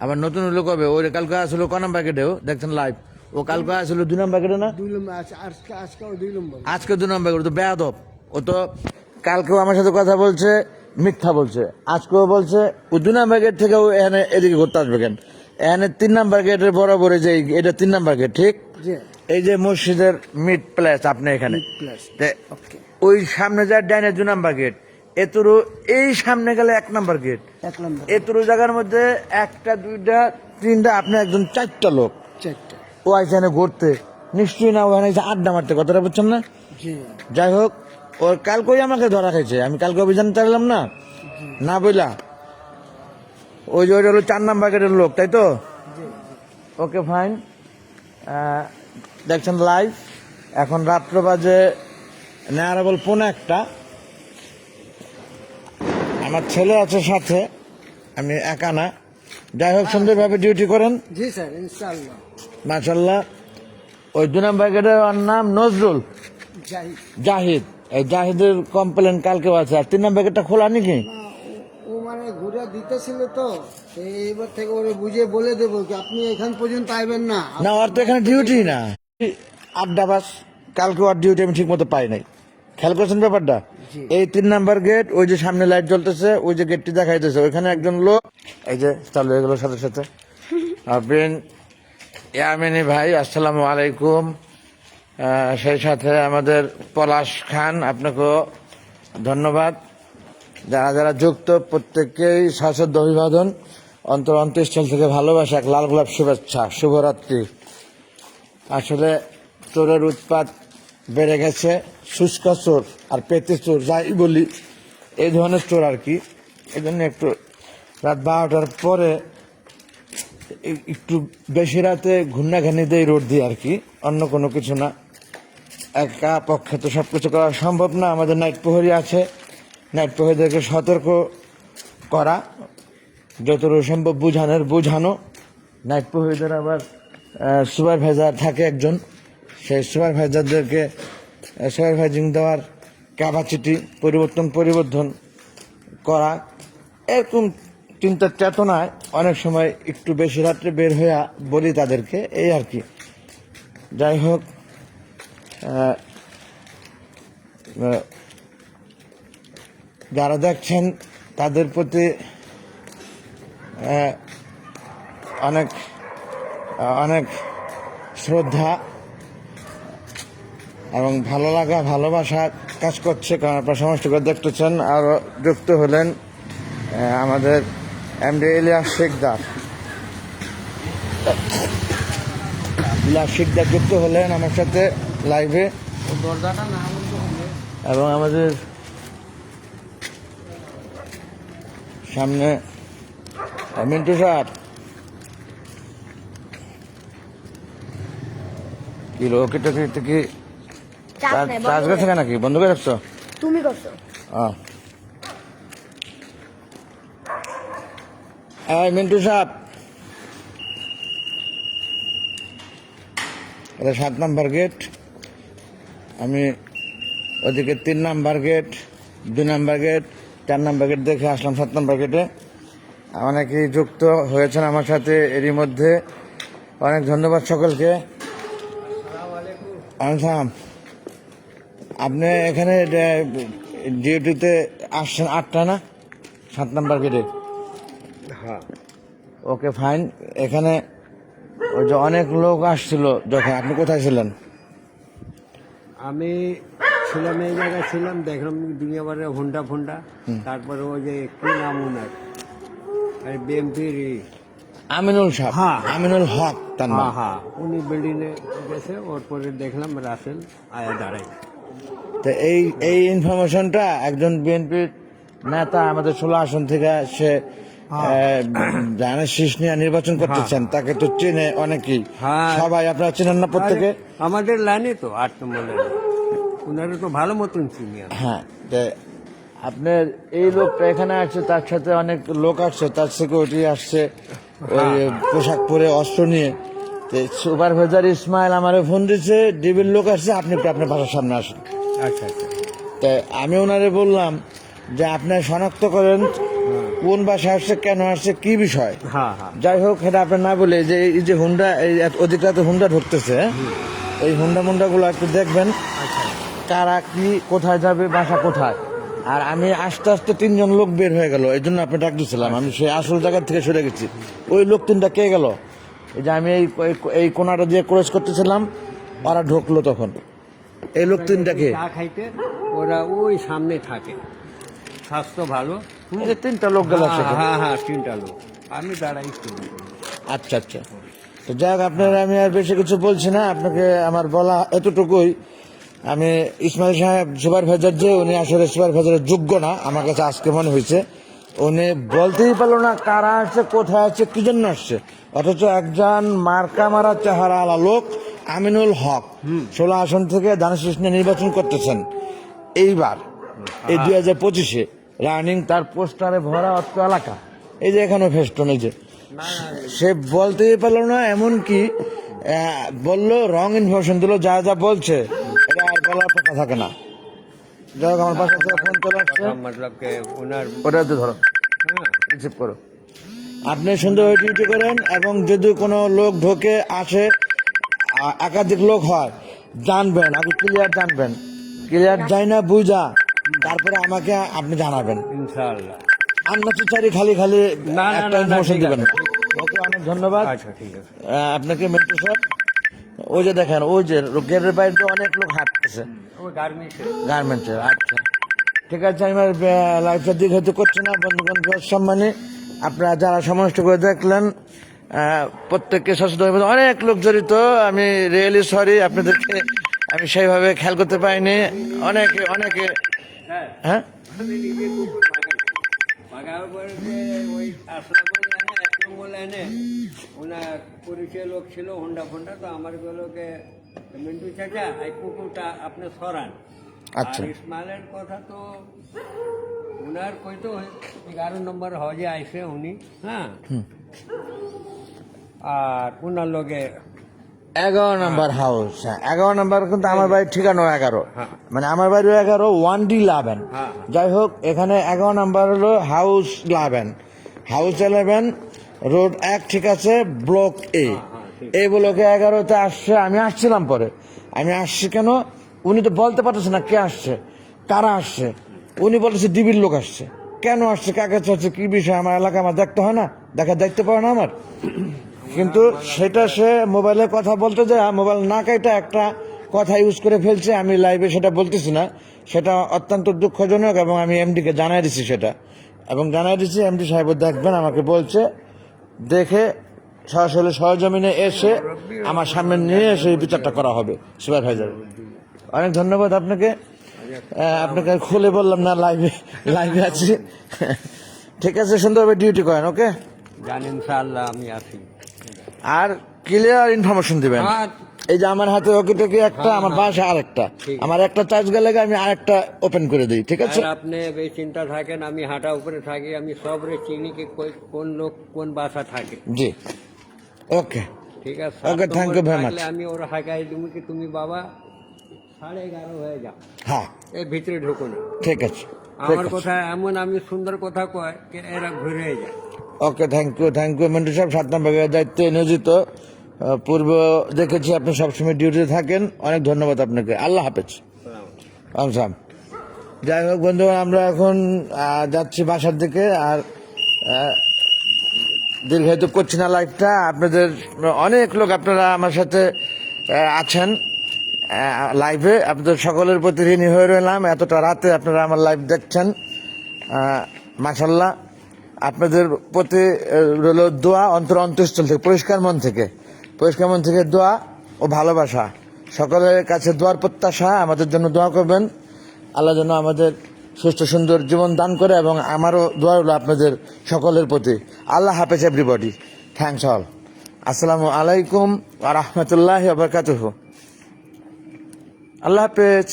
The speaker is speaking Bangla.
আবার নতুন হলো কবে? ওই কালকে আসলো ক নাম্বার গেটেও দেখছেন লাইভ। ও কালকে আসলো 2 নাম্বার গেটে না, আজকে 2 নাম্বার গেটে। তো বেয়াদব ও তো। কালকেও আমার সাথে কথা বলছে, মিথ্যা বলছে। আজকেও বলছে ও 2 নাম্বার গেট থেকে ও এখানে এদিকে ঘুরতে আসবে কেন? এখানে 3 নাম্বার গেটের বরাবর যে এটা 3 নাম্বার গেট, ঠিক? এই যে মসজিদের মিড প্লেস আপনি এখানে, ওই সামনে যা ডাইনে 2 নাম্বার গেট, এতরু এই সামনে গেলে 1 নাম্বার গেট। এতরু জায়গার মধ্যে 1টা 2টা 3টা আপনি একজন 4টা লোক ও এখানে ঘুরতে নিশ্চয়ই না, ওখানে আড্ডা মারতে, কথাটা বুঝছেন না? যাই হোক, ওর কালকেই আমাকে ধরা খাইছে। আমি কালকে অভিযান চালালাম না, না বইলা ওই যে ওইটা হলো 4 নাম্বার গেটের লোক, তাই তো? Okay fine. দেখছেন লাইভ। এখন রাত্র বাজে নেয়ারা বল 1:15। আমার ছেলে আছে সাথে, আমি একা না। যাই হোক, সুন্দরভাবে ডিউটি করেন। জি স্যার, ইনশাআল্লাহ, মাশাআল্লাহ। ওই 2 নাম্বার গেটের নাম নজরুল জাহিদ। এই জাহিদের কমপ্লেন কালকেও আছে। আর 3 নাম্বার গেটটা খোলা নাকি? ও মানে ঘুরে দিতেছিল তো, এইবার থেকে ওরে বুঝিয়ে বলে দেবো কি আপনি এখান পর্যন্ত আইবেন না। না, ওর তো এখানে ডিউটি না, আড্ডাবাস। কালকে ওর ডিউটি আমি ঠিক মতো পাই নাই। খেয়াল করছেন ব্যাপারটা? এই 3 নাম্বার গেট, ওই যে সামনে লাইট জ্বলতেছে, ওই যে গেটটি দেখাইতেছে, ওইখানে একজন লোক এই যে চালু হয়ে গেল সাথে সাথে। বিন ইয়ামিনী ভাই, আসসালামু আলাইকুম। সেই সাথে আমাদের পলাশ খান, আপনাকেও ধন্যবাদ। যারা যারা যুক্ত প্রত্যেককেই সশ্রদ্ধ অভিবাদন, অন্তঃস্থল থেকে ভালোবাসা, এক লাল গোলাপ শুভেচ্ছা, শুভরাত্রি। আসলে চোরের উৎপাত বেড়ে গেছে। শুষ্ক চোর আর পেতে চোর যাই বলি, এই ধরনের চোর আর কি। এই জন্য একটু রাত 12টার পরে একটু বেশি রাতে ঘূর্ণাঘানি দিয়ে রোড দিয়ে আর কি, অন্য কোনো কিছু না। একা পক্ষে তো সব কিছু করা সম্ভব না। আমাদের নাইট প্রহরী আছে, নাইট প্রহরীদেরকে সতর্ক করা, যতটুকু সম্ভব বুঝানো। নাইট প্রহরীদের আবার সুপারভাইজার থাকে একজন, সেই সুপারভাইজারদেরকে সুপারভাইজিং দেওয়ার ক্যাপাসিটি পরিবর্তন করা। এরকম চিন্তার চেতনায় অনেক সময় একটু বেশি রাত্রে বের হয়ে বলি তাদেরকে, এই আর কি। যাই হোক, যারা দেখছেন তাদের প্রতি অনেক অনেক শ্রদ্ধা এবং ভালো লাগা, ভালোবাসা কাজ করছে। কারণ আপনারা সমস্ত করে দেখতেছেন। আর যুক্ত হলেন আমাদের এমডি ইলিয়াস শিকদার। ইলিয়াস শিকদার যুক্ত হলেন আমার সাথে লাইভে। এবং আমাদের সামনে মিন্টু সাহেব, কি লোকেটা কি চার্জ গেছে নাকি? বন্ধ করে রাখছো? তুমি করছো? মিন্টু সাহেব, এটা 7 নাম্বার গেট। আমি ওদিকে 3 number gate, 2 number gate, 4 number gate দেখে আসলাম 7 নাম্বার গেটে। অনেকেই যুক্ত হয়েছেন আমার সাথে, এরই মধ্যে অনেক ধন্যবাদ সকলকে। আপনি এখানে ডিউটিতে আসছেন 8টা না? 7 নাম্বার গেটে? হ্যাঁ। Okay fine. এখানে ওই যে অনেক লোক আসছিল যখন, আপনি কোথায় ছিলেন? আমি ছিলাম এই জায়গায় ছিলাম, দেখলাম দুনিয়াবারে ফোনটা। তারপরে ওই যে কি নাম ওনার, বিএমপির আমিনুল সাহেব। হ্যাঁ, আমিনুল হক তার নাম। হ্যাঁ, উনি বিল্ডিংয়ে গেছে। ওর পরে দেখলাম রাসেল আয়া দাঁড়াই। তো এই ইনফরমেশনটা একজন বিএনপির নেতা আমাদের 16 আসন থেকে সে শীষ নিয়ে নির্বাচন করতেছেন, তাকে তো চেনে অনেকেই। সবাই আপনারা চেনেন না প্রত্যেকে? আমাদের লাইনে তো 8 নম্বর লাইনে, উনারা তো ভালো মতন চিনি। হ্যাঁ, আপনার এই লোকটা এখানে আসছে, তার সাথে অনেক লোক আসছে, তার সিকিউরিটি আসছে ওই পোশাক পরে অস্ত্র নিয়ে। সুপারভাইজার ইসমাইল আমারে ফোন দিচ্ছে, ডিবির লোক আসছে, আপনি একটু আপনার বাসার সামনে আসেন। আচ্ছা। তাই আমি ওনারে বললাম যে আপনি শনাক্ত করেন কোন বাসা আসছে, কেন আসছে, কি বিষয়। হ্যাঁ হ্যাঁ যাই হোক, সেটা আপনি না বলে যে এই যে হুন্ডা, এই অধিক রাতে হুন্ডা ঢুকতেছে, এই হুন্ডা মুন্ডাগুলো একটু দেখবেন, আচ্ছা কারা কি কোথায় যাবে, বাসা কোথায়। আর আমি আস্তে আস্তে 3জন লোক বের হয়ে গেল, এই জন্য আপনি ডাক দিয়েছিলাম। আমি সেই আসল জায়গা থেকে সরে গেছি। ওই লোক 3টা কে গেল, এই যে আমি এই কোনাটা দিয়ে ক্রস করতেছিলাম, ওরা ঢুকলো তখন। এই লোক 3টাকে, চা খাইতে ওরা ওই সামনে থাকে, স্বাস্থ্য ভালো। এই যে 3টা লোক গেল সেখানে। হ্যাঁ হ্যাঁ 3টা লোক, আমি দাঁড়াইছি। আচ্ছা আচ্ছা, তো যাই হোক, আপনার আমি আর বেশি কিছু বলছি না, আপনাকে আমার বলা এতটুকুই। আমি ইসমাইল সাহেব সুপারভাইজার, যে উনি আসলে সুপারভাইজারের যোগ্য না আমার কাছে আজকে মনে হয়েছে। উনি বলতেই পারলো না কারা আসছে, কোথায় আসছে, কি জন্য আসছে, অথচ একজন মার্কা মারা চেহারা আলা লোক আমিনুল হক 16 আসন থেকে ধানের নিয়ে নির্বাচন করতেছেন এইবার, এই 2025-এ রানিং, তার পোস্টারে ভরা অত এলাকা। এই যে এখানে ফেস্টন, এই যে সে বলতেই পারলো না, এমনকি বললো রং ইনফরমেশন দিল, যা যা বলছে এটা আর বলার কথা থাকে না। যাই হোক, আমার পাশে থেকে ফোন চলে আসছে, মতলব কে ওনার ওটা তো ধরো, রিসিভ করো। আপনি সুন্দরভাবে ডিউটি করেন, এবং যদি কোনো লোক ঢোকে আসে, একাধিক লোক হয়, জানবেন, আগে ক্লিয়ার জানবেন, ক্লিয়ার যাই না বুঝা, তারপরে আমাকে আপনি জানাবেন। ইনশাআল্লাহ। আন্নাচারি খালি খালি না, না, একটা না, না, ইনফরমেশন ঠিক দিবেন। আছে। ওকে, অনেক ধন্যবাদ। আচ্ছা ঠিক আছে। আপনাকে মেন্টু সাহেব, ওই যে দেখেন, ওই যে গেটের বাইরে অনেক লোক হাঁটতেছে ওই গার্মেন্টসে। গার্মেন্টসে। আচ্ছা ঠিক আছে, আমি আর লাইফটা দিক হয়তো করছি না। বন্ধুগণ, সম্মানে আপনারা যারা সমস্ত করে দেখলেন, প্রত্যেককে সচেতন হয়ে অনেক লোক জড়িত। আমি রিয়েলি সরি, আপনাদেরকে আমি সেইভাবে খেয়াল করতে পারিনি। অনেকে অনেকে, হ্যাঁ ভাগার পরে যে ওই আসলামের লাইনে 1 নম্বর লাইনে ওনার পরিচয় লোক ছিল, হোন্ডা ফোন্ডা, তো আমার গুলোকে মিন্টু চাচা এই কুকুরটা আপনি সরান। আচ্ছা। আর ইসমাইলের কথা তো ওনার কইতো 11 নম্বর হজে আইসে উনি, হ্যাঁ, আর ওনার লগে 11 নম্বর হাউস। হ্যাঁ, 11 নম্বর কিন্তু আমার বাড়ির ঠিকানা 11, হ্যাঁ। মানে আমার বাড়ি 11 1D11। হ্যাঁ। যাই হোক, এখানে 11 নম্বর হলো হাউস 11, হাউস 11, রোড 1, ঠিক আছে, ব্লক এ। এই ব্লকে 11-তে আসছে। আমি আসছিলাম পরে, আমি আসছি কেন, উনি তো বলতে পারতেছে না কে আসছে, কারা আসছে। উনি বলতেছে ডিবির লোক আসছে। কেন আসছে, কাকে চাচ্ছে, কি বিষয়, আমার এলাকা আমার দেখতে হয় না, দেখার দায়িত্ব পড়ে না আমার। কিন্তু সেটা সে মোবাইলে কথা বলতে যায়, মোবাইল না কাইটা একটা কথা ইউজ করে ফেলছে। আমি লাইভে সেটা বলতেছি না, সেটা অত্যন্ত দুঃখজনক, এবং আমি এমডিকে জানাই দিছি সেটা, এবং জানাই দিচ্ছি এমডি সাহেব দেখবেন, আমাকে বলছে দেখে সরাসরি সরজমিনে এসে আমার সামনে নিয়ে এসে এই বিচারটা করা হবে সুপারভাইজার। অনেক ধন্যবাদ আপনাকে। আপনাকে খুলে বললাম না, লাইভে লাইভে আছি। ঠিক আছে, সুন্দরভাবে ডিউটি করেন। ওকে, জান, ইনশাআল্লাহ আমি আছি। আর ক্লিয়ার ইনফরমেশন দিবেন। আর এই যে আমার হাতে ওকে টোকে একটা, আমার বাসা আরেকটা, আমার একটা চার্জ গেলে আমি আরেকটা ওপেন করে দিই, ঠিক আছে। আর আপনি এই চিন্তা থাকেন, আমি হাঁটা উপরে থাকি, আমি সব রে চিনি কি কোন লোক কোন বাসা থাকে। জি, ওকে ঠিক আছে। ওকে, থ্যাংক ইউ ভেরি মাচ। আমি ওরা হাঁকাই তুমি কি তুমি বাবা 11:30 হয়ে যাও, হ্যাঁ, এর ভিতরে ঢুকো না। ঠিক আছে, আমার কথা এমন, আমি সুন্দর কথা কয় যে এরা ঘুরে যায়। ওকে, থ্যাংক ইউ মন্টু সাহেব, 7 নম্বরের দায়িত্বে নিয়োজিত। পূর্ব দেখেছি আপনি সবসময় ডিউটিতে থাকেন। অনেক ধন্যবাদ আপনাকে। আল্লাহ হাফেজ। আমসাম। যাই হোক বন্ধু, আমরা এখন যাচ্ছি বাসার দিকে। আর দীর্ঘায়িত করছি না লাইভটা। আপনাদের অনেক লোক আপনারা আমার সাথে আছেন লাইভে, আপনাদের সকলের প্রতি ঋণী হয়ে রইলাম। এতটা রাতে আপনারা আমার লাইভ দেখছেন, মাশাল্লাহ। আপনাদের প্রতি রইল দোয়া, অন্তঃস্থল থেকে, পরিষ্কার মন থেকে দোয়া ও ভালোবাসা। সকলের কাছে দোয়ার প্রত্যাশা, আমাদের জন্য দোয়া করবেন। আল্লাহ যেন আমাদের সুস্থ সুন্দর জীবন দান করে, এবং আমারও দোয়া হলো আপনাদের সকলের প্রতি। আল্লাহ হাফেজ এভরিবডি, থ্যাংকস অল। আসসালামু আলাইকুম ওয়া রাহমাতুল্লাহি ওয়া বারাকাতুহু। আল্লাহ হাফেজ।